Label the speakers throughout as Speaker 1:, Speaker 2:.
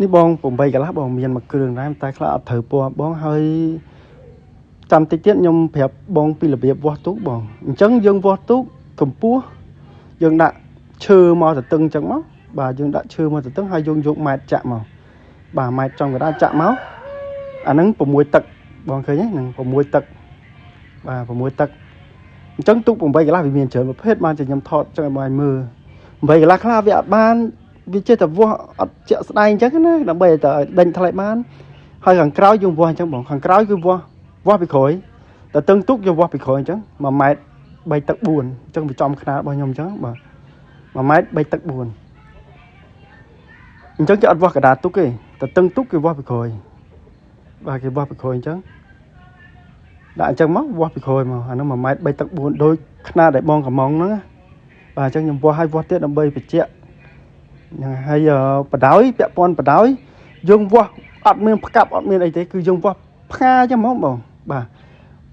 Speaker 1: នេះបង8កន្លះបងមានមួយគ្រឿងដែរតែខ្លះអត់ត្រូវពណ៌បងហើយចាំតិចទៀតខ្ញុំប្រាប់បងពីរបៀបវាស់ទូកបងអញ្ចឹងយើងវាស់ទូកកម្ពស់យើងដាក់ឈើមកទៅតឹងអញ្ចឹងមកបាទយើងដាក់ឈើមកទៅតឹងហើយយើងយកម៉ែត្រចាក់មកបាទម៉ែត្រចំកណ្ដាលចាក់មកអាហ្នឹង6ទឹកបងឃើញទេហ្នឹង6ទឹកបាទ6ទឹកអញ្ចឹងទូក8កន្លះវាមានច្រើនប្រភេទបានតែខ្ញុំថតចឹងឲ្យបងមើល8កន្លះខ្លះវាអត់បានវាចេះតែវាស់អត់ជាក់ស្ដែងអញ្ចឹងណាដើម្បីតែដេញថ្លៃបានហើយខាងក្រោយយើងវាស់អញ្ចឹងបងខាងក្រោយគឺវាស់ពីក្រោយតែតឹងទូកយើងវាស់ពីក្រោយអញ្ចឹង1ម៉ែត្រ3ទឹក4អញ្ចឹងវាចំខ្នាតរបស់ខ្ញុំអញ្ចឹងបាទ1ម៉ែត្រ3ទឹក4អញ្ចឹងគេអត់វាស់កណ្ដាលទូកទេតែតឹងទូកគេវាស់ពីក្រោយបាទគេវាស់ពីក្រោយអញ្ចឹងដាក់អញ្ចឹងមកវាស់ពីក្រោយមកអានោះ1ម៉ែត្រ3ទឹក4ដូចខ្នាតដែលបងកំងហ្នឹងបាទអញ្ចឹងខ្ញុំវាស់ឲ្យវាស់ទៀតដើម្បីបញ្ជាក់ហើយបដ ாய் ពាក់ព័ន្ធបដ ாய் យើងវាស់អត់មានផ្កាប់អត់មានអីទេគឺយើងវាស់ផ្ងាអញ្ចឹងហ្មងបងបាទ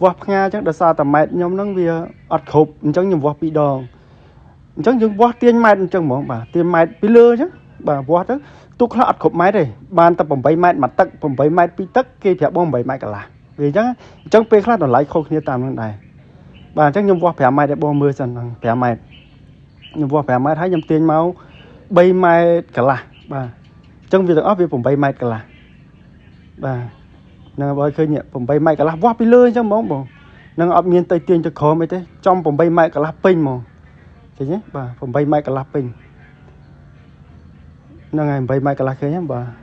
Speaker 1: វាស់ផ្ងាអញ្ចឹងដោយសារតែម៉ែត្រខ្ញុំហ្នឹងវាអត់គ្រប់អញ្ចឹងខ្ញុំវាស់2ដងអញ្ចឹងយើងវាស់ទាញម៉ែត្រអញ្ចឹងហ្មងបាទទាញម៉ែត្រពីលើអញ្ចឹងបាទវាស់ទៅទូកខ្លះអត់គ្រប់ម៉ែត្រទេបានតែ8ម៉ែត្រមួយទឹក8ម៉ែត្រ2ទឹកគេប្រាប់បង8ម៉ែត្រកន្លះវាអញ្ចឹងពេលខ្លះតម្លៃខុសគ្នាតាមហ្នឹងដែរបាទអញ្ចឹងខ្ញុំវាស់5ម៉ែត្រឲ្យបងមើលសិនហ្នឹង5ម៉ែត្រខ្ញុំវាស់5ម៉ែត្រហើយខ្ញុំទាញមក3ម៉ែត្រកន្លះបាទអញ្ចឹងវាទាំងអស់វា8ម៉ែត្រកន្លះបាទហ្នឹងបើឃើញ8ម៉ែត្រកន្លះវាស់ពីលើអញ្ចឹងហ្មងបងនឹងអត់មានទៅទាញទៅក្រោមអីទេចំ8ម៉ែត្រកន្លះពេញហ្មងឃើញទេបាទ8ម៉ែត្រកន្លះពេញហ្នឹងហើយ8ម៉ែត្រកន្លះឃើញទេបាទ